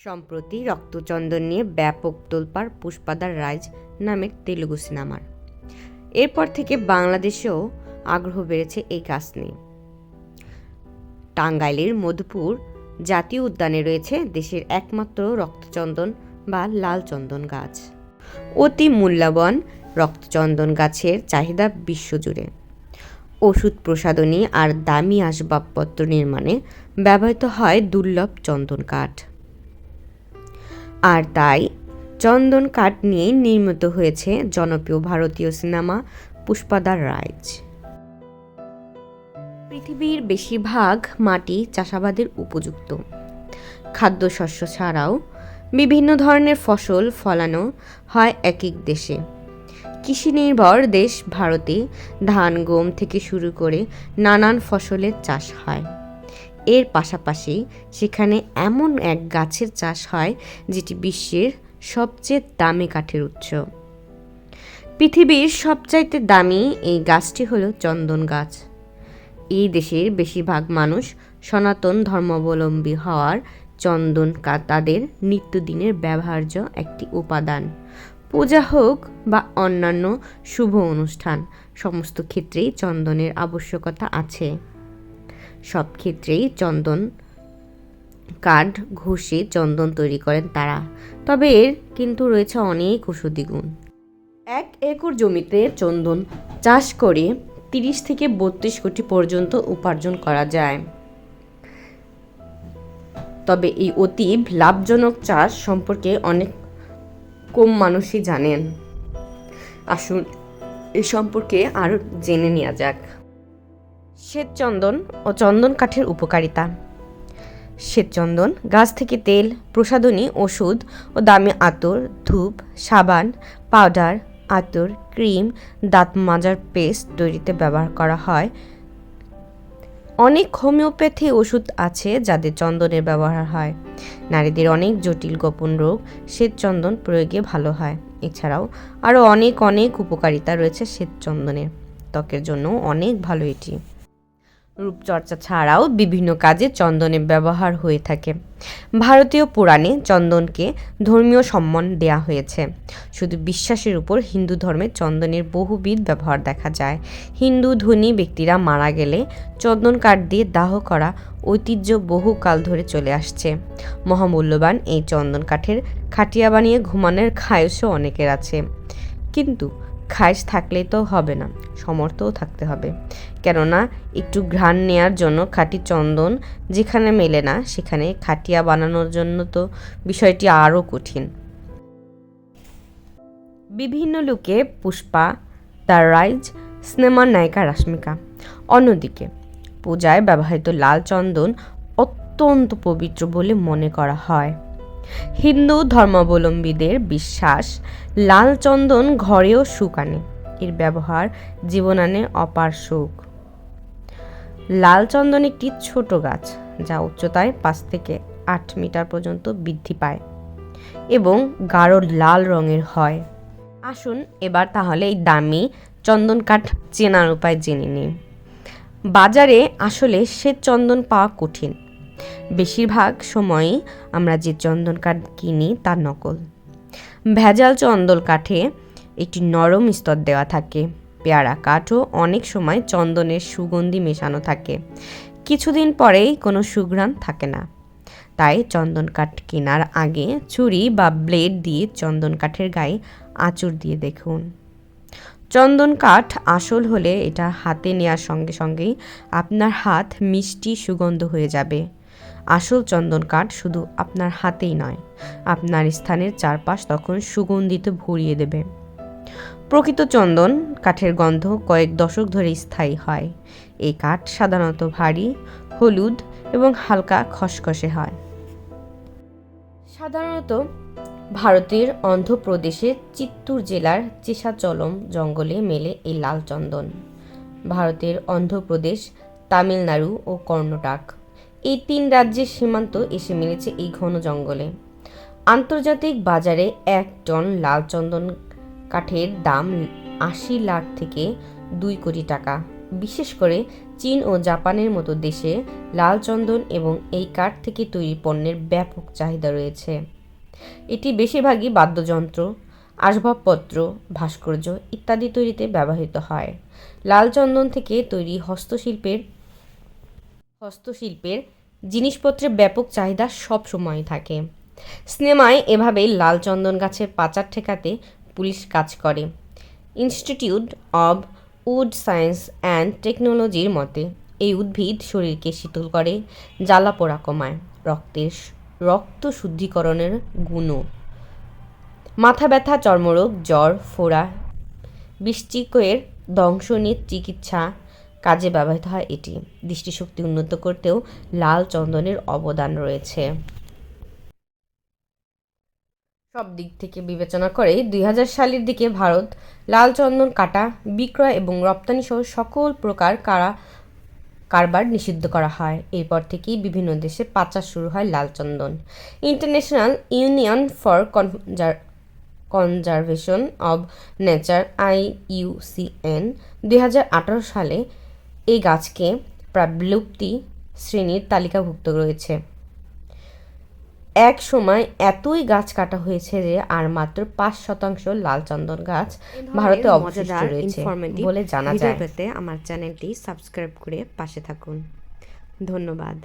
সম্প্রতি রক্তচন্দন নিয়ে ব্যাপক তোলপাড় পুষ্পাদার রাইজ নামের তেলুগু সিনেমার। এরপর থেকে বাংলাদেশেও আগ্রহ বেড়েছে এই গাছ নিয়ে। টাঙ্গাইলের মধুপুর জাতীয় উদ্যানে রয়েছে দেশের একমাত্র রক্তচন্দন বা লাল চন্দন গাছ। অতি মূল্যবান রক্তচন্দন গাছের চাহিদা বিশ্বজুড়ে। ওষুধ প্রসাধনী আর দামি আসবাবপত্র নির্মাণে ব্যবহৃত হয় দুর্লভ চন্দন কাঠ। আর তাই চন্দন কাঠ নিয়ে নির্মিত হয়েছে জনপ্রিয় ভারতীয় সিনেমা পুষ্পাদার রাইজ। পৃথিবীর বেশিরভাগ মাটি চাষাবাদের উপযুক্ত। খাদ্যশস্য ছাড়াও বিভিন্ন ধরনের ফসল ফলানো হয় এক এক দেশে। কৃষি নির্ভর দেশ ভারতে ধান গম থেকে শুরু করে নানান ফসলের চাষ হয়। এর পাশাপাশি সেখানে এমন এক গাছের চাষ হয় যেটি বিশ্বের সবচেয়ে দামি কাঠের উৎস। পৃথিবীর সবচাইতে দামি এই গাছটি হলো চন্দন গাছ। এই দেশের বেশিরভাগ মানুষ সনাতন ধর্মাবলম্বী হওয়ার চন্দন তাদের নিত্যদিনের ব্যবহার্য একটি উপাদান। পূজা হোক বা অন্যান্য শুভ অনুষ্ঠান, সমস্ত ক্ষেত্রেই চন্দনের আবশ্যকতা আছে। সব ক্ষেত্রেই চন্দন কাঠ ঘষে চন্দন তৈরি করেন তারা, তবে এর কিন্তু রয়েছে অনেক ঔষধি গুণ। 1 একর জমিতে চন্দন চাষ করে 30 থেকে 32 কোটি পর্যন্ত উপার্জন করা যায়। তবে এই অতি লাভজনক চাষ সম্পর্কে অনেক কম মানুষই জানেন। আসুন এ সম্পর্কে আরও জেনে নেওয়া যাক। শ্বেতচন্দন ও চন্দন কাঠের উপকারিতা। শ্বেতচন্দন গাছ থেকে তেল, প্রসাধনী, ওষুধ ও দামি আতর, ধূপ, সাবান, পাউডার, আতর, ক্রিম, দাঁত মাজার পেস্ট তৈরিতে ব্যবহার করা হয়। অনেক হোমিওপ্যাথি ওষুধ আছে যাদের চন্দনের ব্যবহার হয়। নারীদের অনেক জটিল গোপন রোগ শ্বেতচন্দন প্রয়োগে ভালো হয়। এছাড়াও আরও অনেক উপকারিতা রয়েছে শ্বেতচন্দনের। ত্বকের জন্য অনেক ভালো এটি। রূপচর্চা ছাড়াও বিভিন্ন কাজে চন্দনের ব্যবহার হয়ে থাকে। ভারতীয় পুরাণে চন্দনকে ধর্মীয় সম্মান দেয়া হয়েছে। শুধু বিশ্বাসের উপর হিন্দু ধর্মে চন্দনের বহুবিধ ব্যবহার দেখা যায়। হিন্দু ধনী ব্যক্তিরা মারা গেলে চন্দন কাঠ দিয়ে দাহ করা ঐতিহ্য বহুকাল ধরে চলে আসছে। মহামূল্যবান এই চন্দন কাঠের খাটিয়া বানিয়ে ঘুমানোর খায়সও অনেকের আছে। কিন্তু খায়স থাকলেই তো হবে না, সমর্থও থাকতে হবে। কেননা একটু ঘ্রাণ নেয়ার জন্য খাঁটি চন্দন যেখানে মেলে না সেখানে খাটিয়া বানানোর জন্য তো বিষয়টি আরও কঠিন। বিভিন্ন লুকে পুষ্পা দ্য রাইজ সিনেমার নায়িকা রাশ্মিকা। অন্যদিকে পূজায় ব্যবহৃত লাল চন্দন অত্যন্ত পবিত্র বলে মনে করা হয়। হিন্দু ধর্মাবলম্বীদের বিশ্বাস লাল চন্দন ঘরেও সুখ আনে। এর ব্যবহার জীবন আনে অপার সুখ। লাল চন্দন একটি ছোট গাছ যা উচ্চতায় 5 থেকে 8 মিটার পর্যন্ত বৃদ্ধি পায় এবং গাঢ় লাল রঙের হয়। আসুন এবার তাহলে এই দামি চন্দন কাঠ চেনার উপায় জেনে নিই। বাজারে আসলে শ্বেত চন্দন পাওয়া কঠিন। বেশিরভাগ সময়ই আমরা যে চন্দন কাঠ কিনি তা নকল। ভেজাল চন্দন কাঠে একটি নরম স্তর দেওয়া থাকে। পেয়ারা কাঠও অনেক সময় চন্দনের সুগন্ধি মেশানো থাকে। কিছুদিন পরেই কোনো সুঘ্রাণ থাকে না। তাই চন্দন কাঠ কেনার আগে ছুরি বা ব্লেড দিয়ে চন্দন কাঠের গায়ে আঁচড় দিয়ে দেখুন। চন্দন কাঠ আসল হলে এটা হাতে নেওয়ার সঙ্গে সঙ্গেই আপনার হাত মিষ্টি সুগন্ধ হয়ে যাবে। আসল চন্দন কাঠ শুধু আপনার হাতেই নয়, আপনার স্থানের চারপাশ তখন সুগন্ধিত ভরিয়ে দেবে। প্রকৃত চন্দন কাঠের গন্ধ কয়েক দশক ধরে স্থায়ী হয়। এই কাঠ সাধারণত ভারী, হলুদ এবং হালকা খসখসে হয়। সাধারণত ভারতের অন্ধ্রপ্রদেশের চিত্তুর জেলার চেষাচলম জঙ্গলে মেলে এই লাল চন্দন। ভারতের অন্ধ্রপ্রদেশ, তামিলনাড়ু ও কর্ণাটক এই 3 রাজ্যের সীমান্ত এসে মিলেছে এই ঘন জঙ্গলে। আন্তর্জাতিক বাজারে 1 টন লাল চন্দন কাঠের দাম 80 লাখ থেকে 2 কোটি টাকা। বিশেষ করে চীন ও জাপানের মতো দেশে লাল চন্দন এবং এই কাঠ থেকে তৈরি পণ্যের ব্যাপক চাহিদা রয়েছে। এটি বেশিরভাগই বাদ্যযন্ত্র, আসবাবপত্র, ভাস্কর্য ইত্যাদি তৈরিতে ব্যবহৃত হয়। লাল চন্দন থেকে তৈরি হস্তশিল্পের জিনিসপত্রের ব্যাপক চাহিদা সব সময় থাকে। সিনেমায় এভাবেই লাল চন্দন গাছের পাচার ঠেকাতে পুলিশ কাজ করে। Institute of wood science and টেকনোলজির মতে এই উদ্ভিদ শরীরকে শীতল করে, জ্বালাপোড়া কমায়, রক্ত শুদ্ধিকরণের গুণও। মাথা ব্যথা, চর্মরোগ, জ্বর, ফোড়া, বৃশ্চিকের দংশনের চিকিৎসা কাজে ব্যবহৃত হয় এটি। দৃষ্টিশক্তি উন্নত করতেও লাল চন্দনের অবদান রয়েছে। সব দিক থেকে বিবেচনা করে 2000 সালের দিকে ভারত লাল চন্দন কাটা, বিক্রয় এবং রপ্তানি সহ সকল প্রকার কারবার নিষিদ্ধ করা হয়। এরপর থেকেই বিভিন্ন দেশে পাচার শুরু হয় লাল চন্দন। International union for conservation of nature IUCN 2018 সালে এই গাছকে প্রায় বিলুপ্তি শ্রেণীর তালিকাভুক্ত রয়েছে। এক সময় এতই গাছ কাটা হয়েছে যে আর মাত্র 5% লাল চন্দন গাছ ভারতে অবশিষ্ট রয়েছে বলে জানা যায়। ভিডিও পেতে আমার চ্যানেলটি সাবস্ক্রাইব করে পাশে থাকুন। ধন্যবাদ।